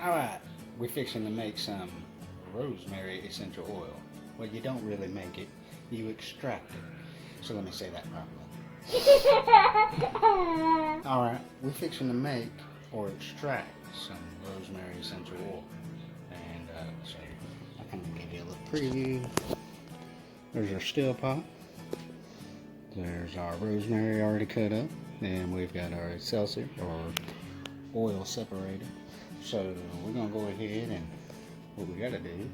Alright, we're fixing to make some rosemary essential oil. Well, you don't really make it, you extract it. So let me say that properly. Alright, we're fixing to make or extract some rosemary essential oil. And so I can give you a little preview. There's our still pot. There's our rosemary already cut up. And we've got our seltzer or oil separator. So we're going to go ahead and what we got to do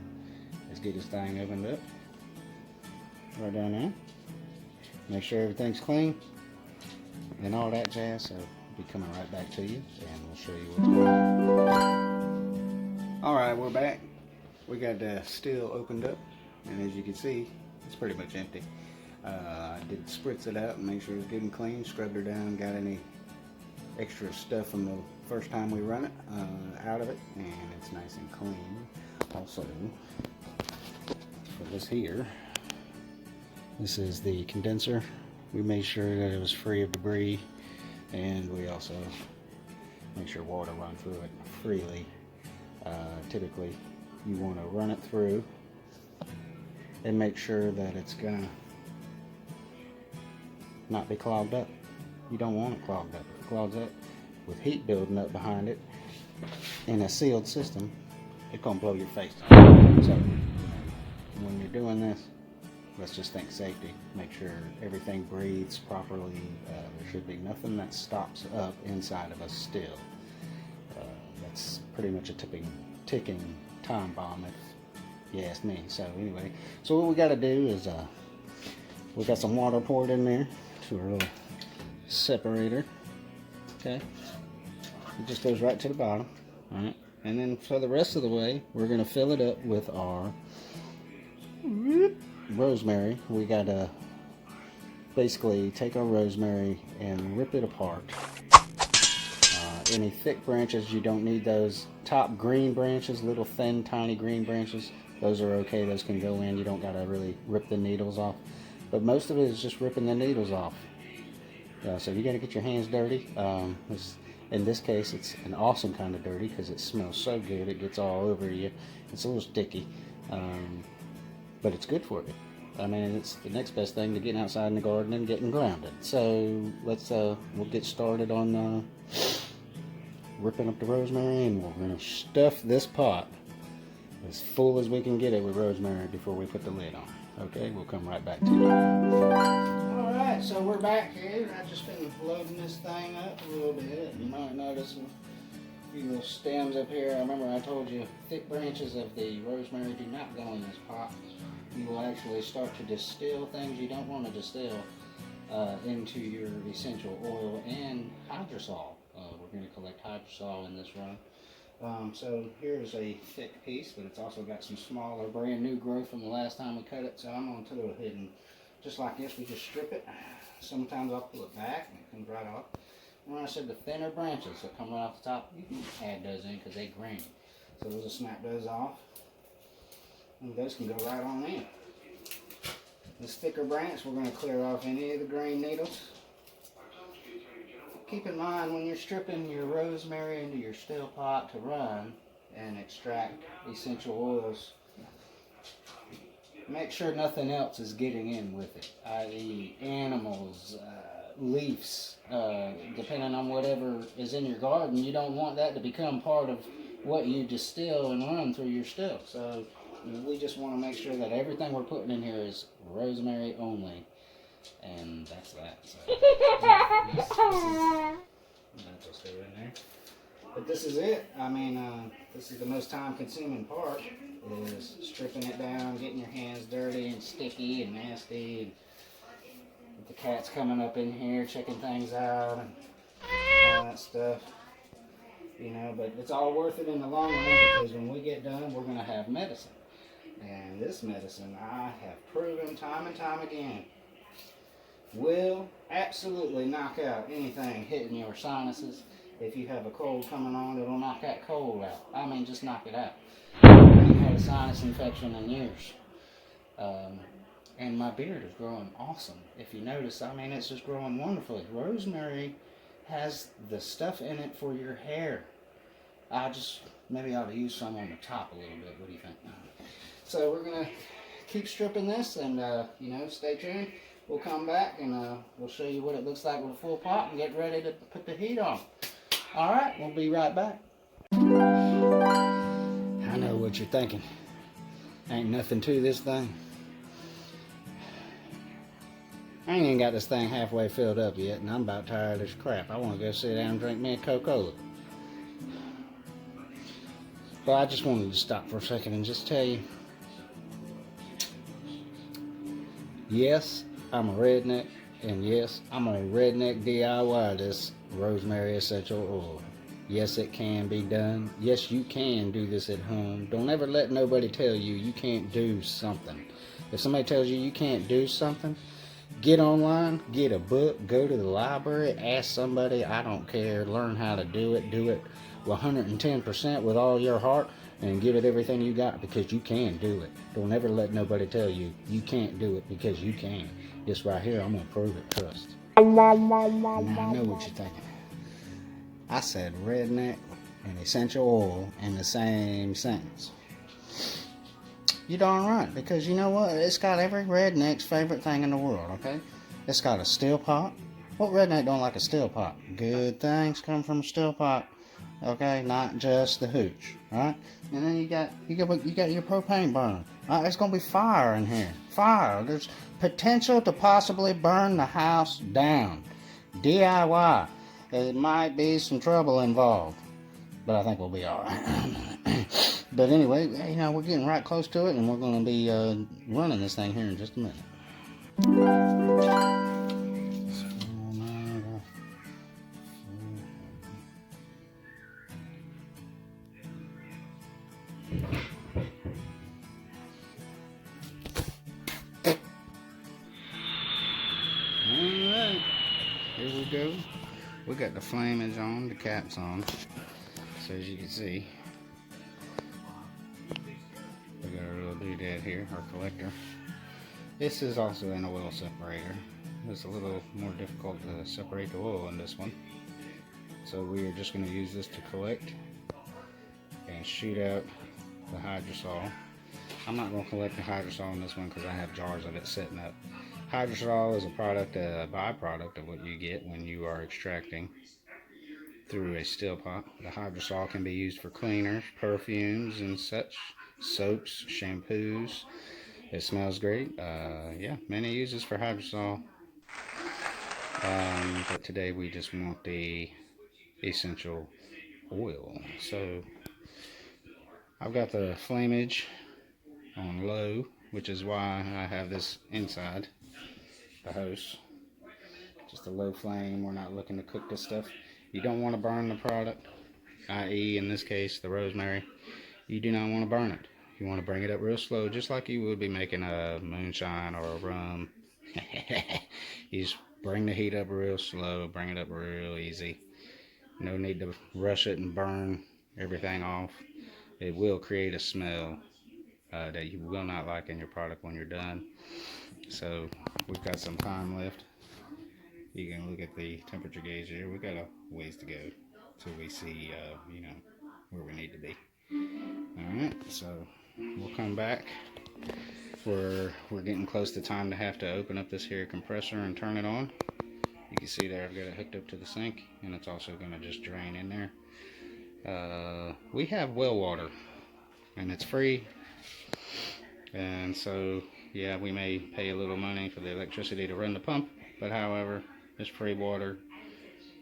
is get this thing opened up. Right down there. Make sure everything's clean and all that jazz. So we'll be coming right back to you and we'll show you what's going on. Alright, we're back. We got the still opened up and as you can see it's pretty much empty. I did spritz it out and make sure it's good and clean, scrubbed her down, got any extra stuff from the first time we run it out of it, and it's nice and clean. Also, for this here, this is the condenser. We made sure that it was free of debris, and we also make sure water runs through it freely. Typically, you want to run it through and make sure that it's gonna not be clogged up. You don't want it clogged up. If it clogs up with heat building up behind it in a sealed system, it's gonna blow your face. So when you're doing this, let's just think safety. Make sure everything breathes properly. There should be nothing that stops up inside of a still. That's pretty much a ticking time bomb if you ask me. So anyway, so what we got to do is we got some water poured in there to our little separator. Okay, it just goes right to the bottom. All right, and then for the rest of the way, we're gonna fill it up with our rosemary. We gotta basically take our rosemary and rip it apart. Any thick branches, you don't need those top green branches, little thin tiny green branches. Those are okay, those can go in. You don't gotta really rip the needles off, but most of it is just ripping the needles off. So you gotta get your hands dirty. In this case, it's an awesome kind of dirty because it smells so good. It gets all over you. It's a little sticky, but it's good for you. I mean, it's the next best thing to getting outside in the garden and getting grounded. So let's we'll get started on ripping up the rosemary, and we're gonna stuff this pot as full as we can get it with rosemary before we put the lid on. Okay, we'll come right back to you. Alright, so we're back here. I've just been loading this thing up a little bit. You might notice a few little stems up here. I remember I told you thick branches of the rosemary do not go in this pot. You will actually start to distill things you don't want to distill into your essential oil and hydrosol. We're going to collect hydrosol in this run. So here's a thick piece, but it's also got some smaller brand new growth from the last time we cut it. So I'm going to go ahead and just like this, we just strip it. Sometimes I'll pull it back and it comes right off. When I said the thinner branches that come right off the top, you can add those in because they're green. So we'll just snap those off. And those can go right on in. This thicker branch, we're going to clear off any of the green needles. Keep in mind when you're stripping your rosemary into your still pot to run and extract essential oils, make sure nothing else is getting in with it, i.e. animals, leaves, depending on whatever is in your garden. You don't want that to become part of what you distill and run through your still. So we just want to make sure that everything we're putting in here is rosemary only. And that's that. So, just go in there. But this is it. I mean, this is the most time-consuming part, is stripping it down, getting your hands dirty and sticky and nasty, and with the cats coming up in here, checking things out, and all that stuff. You know, but it's all worth it in the long run because when we get done, we're going to have medicine. And this medicine, I have proven time and time again, will absolutely knock out anything hitting your sinuses. If you have a cold coming on, it'll knock that cold out. I mean, just knock it out. I haven't had a sinus infection in years. And my beard is growing awesome. If you notice, I mean, it's just growing wonderfully. Rosemary has the stuff in it for your hair. Maybe I ought to use some on the top a little bit. What do you think? So we're gonna keep stripping this, and you know, stay tuned. We'll come back and we'll show you what it looks like with a full pot and get ready to put the heat on. All right, we'll be right back. I know what you're thinking. Ain't nothing to this thing. I ain't even got this thing halfway filled up yet, and I'm about tired of this crap. I want to go sit down and drink me a Coca-Cola. But I just wanted to stop for a second and just tell you, yes, I'm a redneck, and yes, I'm a redneck DIY this rosemary essential oil. Yes, it can be done. Yes, you can do this at home. Don't ever let nobody tell you you can't do something. If somebody tells you you can't do something, get online, get a book, go to the library, ask somebody, I don't care, learn how to do it 110% with all your heart, and give it everything you got, because you can do it. Don't ever let nobody tell you you can't do it, because you can. This right here, I'm going to prove it, trust. Now I know what you're thinking. I said redneck and essential oil in the same sentence. You darn right, because you know what? It's got every redneck's favorite thing in the world, okay? It's got a steel pot. What redneck don't like a steel pot? Good things come from a steel pot, okay? Not just the hooch, right? And then you got your propane burner. There's gonna be fire in here. Fire. There's potential to possibly burn the house down. DIY. It might be some trouble involved, but I think we'll be all right. But anyway, you know, we're getting right close to it, and we're going to be running this thing here in just a minute. Alright, here we go. We got the flamage on, the caps on, so as you can see, we got our little doodad here, our collector. This is also an oil separator. It's a little more difficult to separate the oil in this one, so we are just going to use this to collect and shoot out the hydrosol. I'm not going to collect the hydrosol in this one because I have jars of it sitting up. Hydrosol is a byproduct of what you get when you are extracting through a still pot. The hydrosol can be used for cleaners, perfumes, and such, soaps, shampoos. It smells great. Yeah, many uses for hydrosol. But today we just want the essential oil. So I've got the flamage on low, which is why I have this inside the house. Just a low flame. We're not looking to cook this stuff. You don't want to burn the product, i.e. in this case the rosemary. You do not want to burn it. You want to bring it up real slow, just like you would be making a moonshine or a rum. You just bring the heat up real slow, bring it up real easy. No need to rush it and burn everything off. It will create a smell that you will not like in your product when you're done. So we've got some time left. You can look at the temperature gauge here. We've got a ways to go till we see, you know, where we need to be. Alright, so we'll come back. We're getting close to time to have to open up this here compressor and turn it on. You can see there I've got it hooked up to the sink, and it's also going to just drain in there. We have well water, and it's free. And so, yeah, we may pay a little money for the electricity to run the pump, but however, it's free water,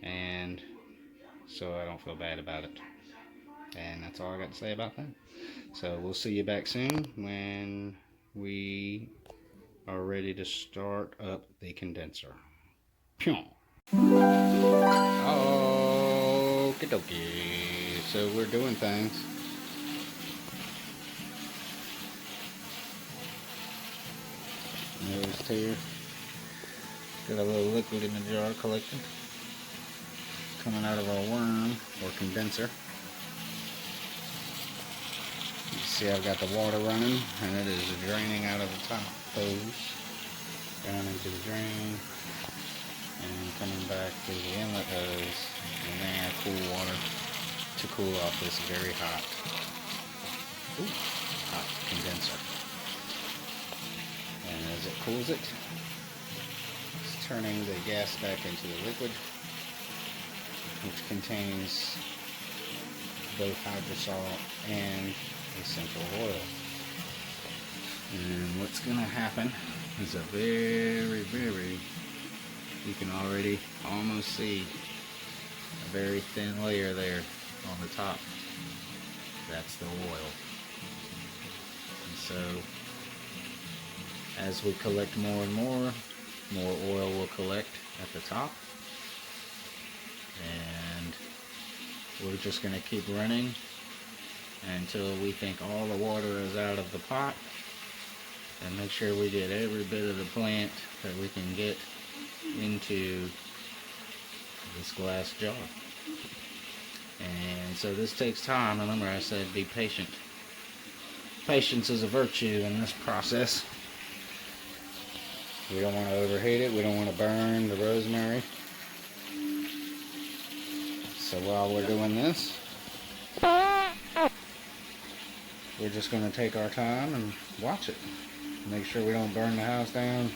and so I don't feel bad about it. And that's all I got to say about that. So we'll see you back soon when we are ready to start up the condenser. Okie dokie. So we're doing things. Nose here. Got a little liquid in the jar collecting. Coming out of our worm or condenser. You see I've got the water running, and it is draining out of the top hose down into the drain and coming back through the inlet hose, and then our cool water to cool off this very hot, hot condenser. And as it cools it, it's turning the gas back into the liquid, which contains both hydrosol and essential oil. And what's going to happen is a very, you can already almost see a very thin layer there on the top. That's the oil. And so as we collect more and more oil will collect at the top, and we're just going to keep running until we think all the water is out of the pot, and make sure we get every bit of the plant that we can get into this glass jar. And so this takes time. Remember, I said be patient. Patience is a virtue in this process. We don't want to overheat it. We don't want to burn the rosemary. So while we're doing this, we're just going to take our time and watch it. Make sure we don't burn the house down.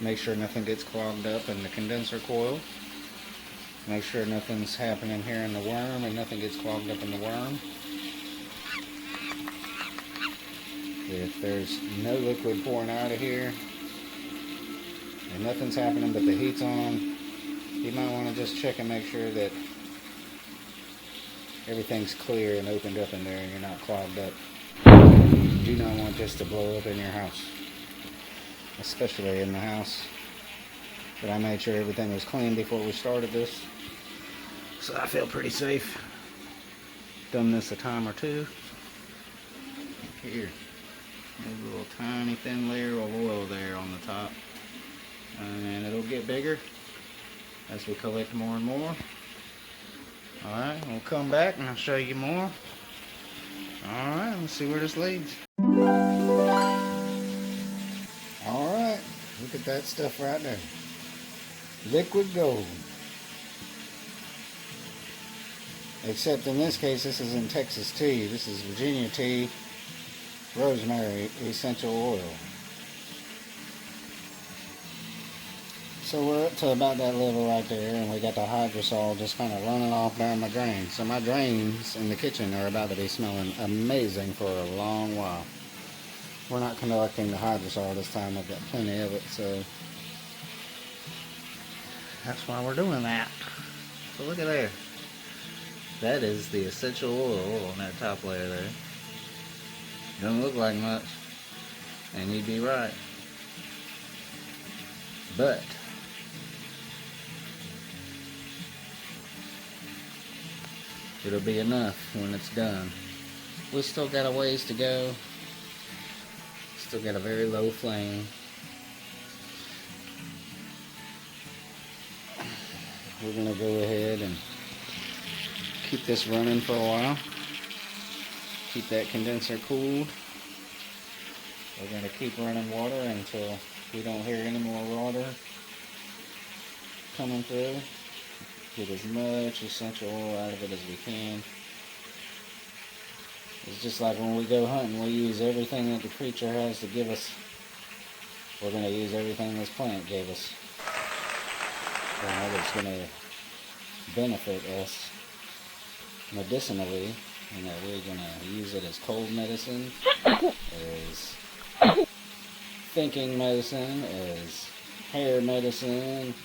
Make sure nothing gets clogged up in the condenser coil. Make sure nothing's happening here in the worm and nothing gets clogged up in the worm. If there's no liquid pouring out of here and nothing's happening but the heat's on, you might want to just check and make sure that everything's clear and opened up in there and you're not clogged up. You do not want this to blow up in your house, especially in the house. But I made sure everything was clean before we started this, so I feel pretty safe. Done this a time or two. Here, there's a little tiny thin layer of oil there on the top, and it'll get bigger as we collect more and more. Alright, we'll come back and I'll show you more. Alright, let's see where this leads. Alright, look at that stuff right there. Liquid gold. Except in this case, this is in Texas tea. This is Virginia tea, rosemary, essential oil. So we're up to about that level right there, and we got the hydrosol just kind of running off down my drain. So my drains in the kitchen are about to be smelling amazing for a long while. We're not collecting the hydrosol this time. I've got plenty of it, so that's why we're doing that. So look at there. That is the essential oil on that top layer there. Doesn't look like much, and you'd be right. But it'll be enough when it's done. We still got a ways to go. Still got a very low flame. We're going to go ahead and keep this running for a while. Keep that condenser cooled. We're going to keep running water until we don't hear any more water coming through. Get as much essential oil out of it as we can. It's just like when we go hunting, we use everything that the creature has to give us. We're going to use everything this plant gave us. I know it's going to benefit us medicinally, and that we're going to use it as cold medicine, as thinking medicine, as hair medicine,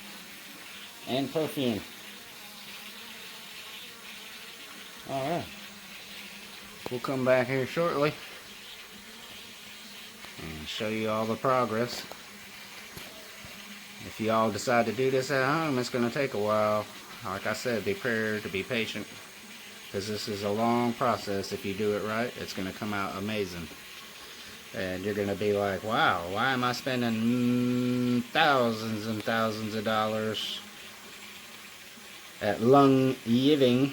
and perfume. Alright, we'll come back here shortly and show you all the progress. If you all decide to do this at home, it's going to take a while. Like I said, be prepared to be patient, because this is a long process. If you do it right, it's going to come out amazing. And you're going to be like, wow, why am I spending thousands and thousands of dollars at Lung Yiving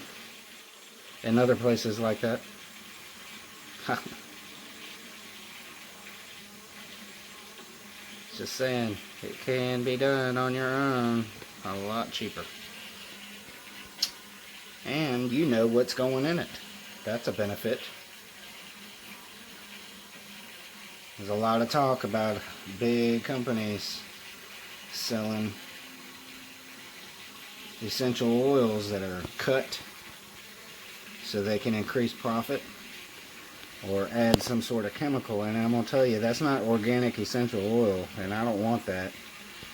and other places like that? Just saying, it can be done on your own a lot cheaper. and you know what's going in it. That's a benefit. There's a lot of talk about big companies selling essential oils that are cut so they can increase profit or add some sort of chemical in it. I'm going to tell you, that's not organic essential oil, and I don't want that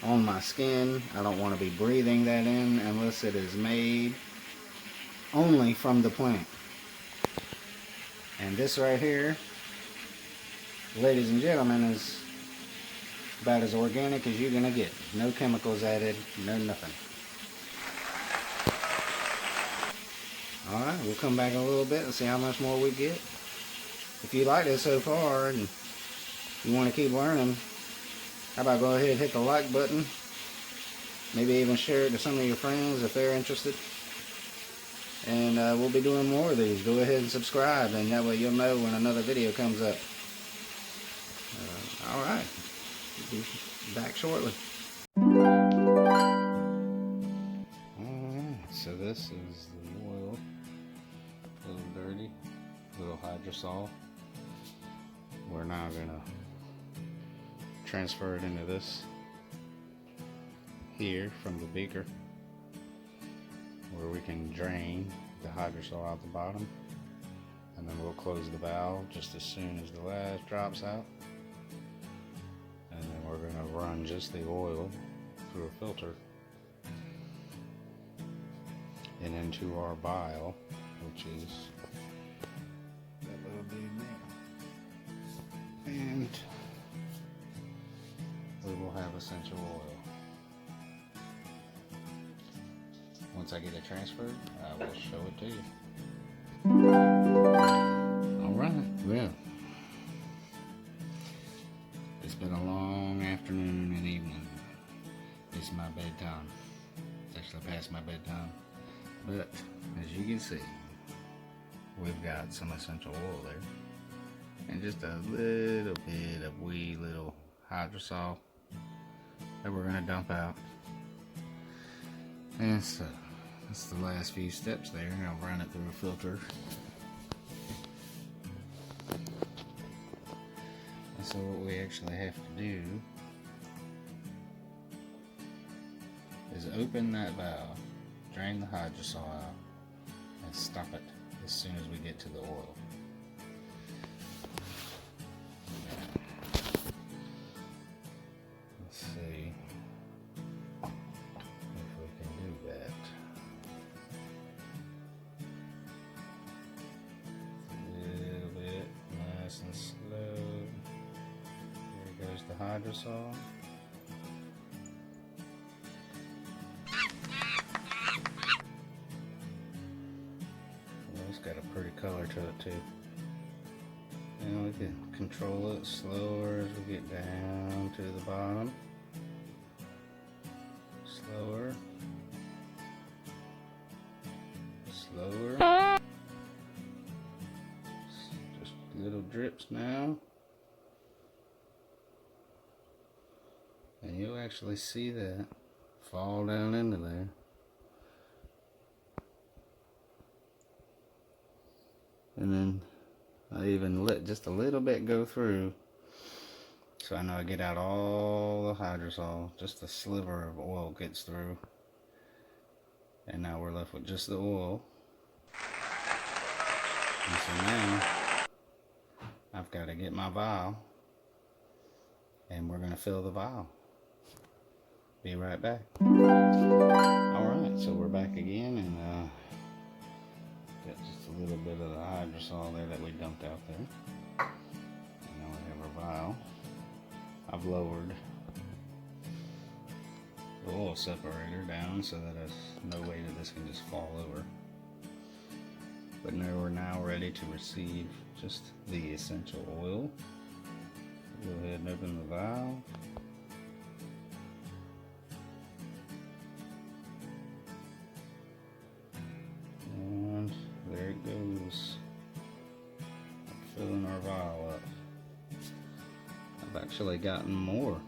on my skin. I don't want to be breathing that in unless it is made only from the plant. And this right here, ladies and gentlemen, is about as organic as you're gonna get. No chemicals added, no nothing. Alright, we'll come back in a little bit and see how much more we get. If you like this so far and you want to keep learning, how about go ahead and hit the like button. Maybe even share it to some of your friends if they're interested. And we'll be doing more of these. Go ahead and subscribe, and that way you'll know when another video comes up. Alright, we'll be back shortly. Alright, so this is the oil. A little dirty, a little hydrosol. We're now going to transfer it into this here from the beaker, where we can drain the hydrosol out the bottom, and then we'll close the valve just as soon as the last drops out, and then we're going to run just the oil through a filter and into our vial, which is that little dude there, and we will have essential oil. Once I get it transferred, I will show it to you. Alright, well, it's been a long afternoon and evening. It's my bedtime. It's actually past my bedtime. But, as you can see, we've got some essential oil there. And just a little bit of wee little hydrosol that we're going to dump out. And so, that's the last few steps there. I'll run it through a filter. And so what we actually have to do is open that valve, drain the hydrosol out, and stop it as soon as we get to the oil. Let's see if we can do that. Nice and slow. There goes the hydrosol. Well, it's got a pretty color to it too. And we can control it slower as we get down to the bottom. Slower. Slower. Just little drips now. And you'll actually see that fall down into there. And then I even let just a little bit go through, so I know I get out all the hydrosol. Just a sliver of oil gets through. And now we're left with just the oil. And so now I've got to get my vial, and we're going to fill the vial. Be right back. Alright, so we're back again, and got just a little bit of the hydrosol there that we dumped out there. And now we have our vial. I've lowered the oil separator down so that there's no way that this can just fall over. But now we're now ready to receive just the essential oil. Go ahead and open the valve. And there it goes. Filling our vial up. I've actually gotten more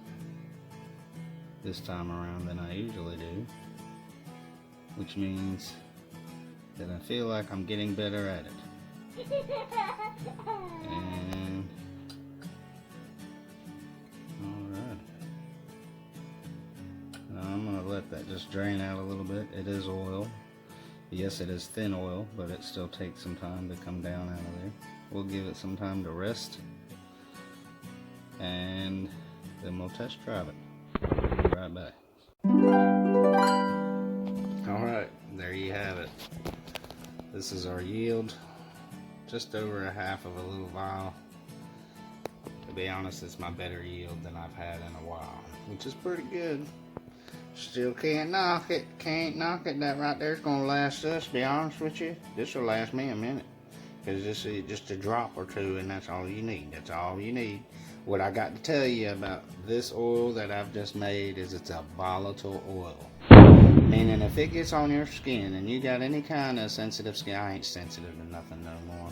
this time around than I usually do, which means then I feel like I'm getting better at it. And alright. Now I'm going to let that just drain out a little bit. It is oil. Yes, it is thin oil, but it still takes some time to come down out of there. We'll give it some time to rest, and then we'll test drive it. We'll be right back. Alright, there you have it. This is our yield. Just over a half of a little vial. To be honest, it's my better yield than I've had in a while, which is pretty good. Still can't knock it. Can't knock it. That right there is going to last us, to be honest with you. This will last me a minute. Because this is just a drop or two, and that's all you need. That's all you need. What I got to tell you about this oil that I've just made is it's a volatile oil. Meaning if it gets on your skin and you got any kind of sensitive skin, I ain't sensitive to nothing no more.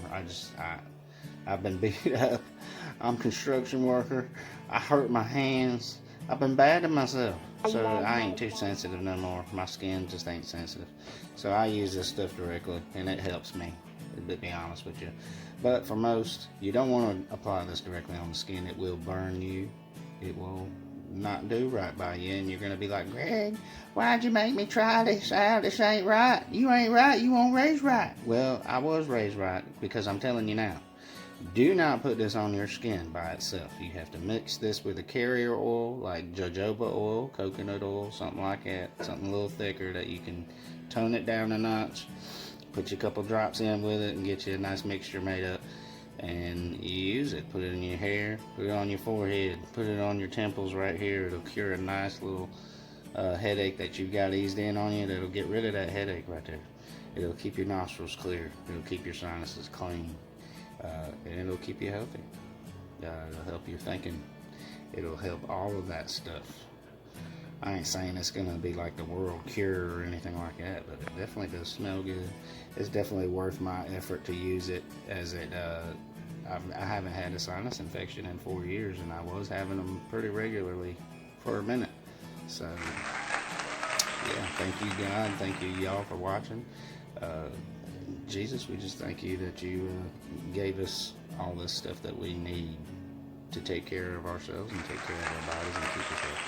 I've been beat up. I'm a construction worker. I hurt my hands. I've been bad to myself. So I ain't too sensitive no more. My skin just ain't sensitive. So I use this stuff directly, and it helps me, to be honest with you. But for most, you don't want to apply this directly on the skin. It will burn you. It will not do right by you, and you're going to be like, Greg, why'd you make me try this out? This ain't right. You ain't right. You won't raise right. Well, I was raised right, because I'm telling you now. Do not put this on your skin by itself. You have to mix this with a carrier oil like jojoba oil, coconut oil, something like that. Something a little thicker that you can tone it down a notch. Put you a couple drops in with it and get you a nice mixture made up. And you use it. Put it in your hair, put it on your forehead, put it on your temples right here. It'll cure a nice little headache that you've got eased in on you. That'll get rid of that headache right there. It'll keep your nostrils clear. It'll keep your sinuses clean. And it'll keep you healthy. It'll help your thinking. It'll help all of that stuff. I ain't saying it's going to be like the world cure or anything like that, but it definitely does smell good. It's definitely worth my effort to use it, as it, I haven't had a sinus infection in 4 years, and I was having them pretty regularly for a minute. So, yeah, thank you, God. Thank you, y'all, for watching. Jesus, we just thank you that you gave us all this stuff that we need to take care of ourselves and take care of our bodies and keep us healthy.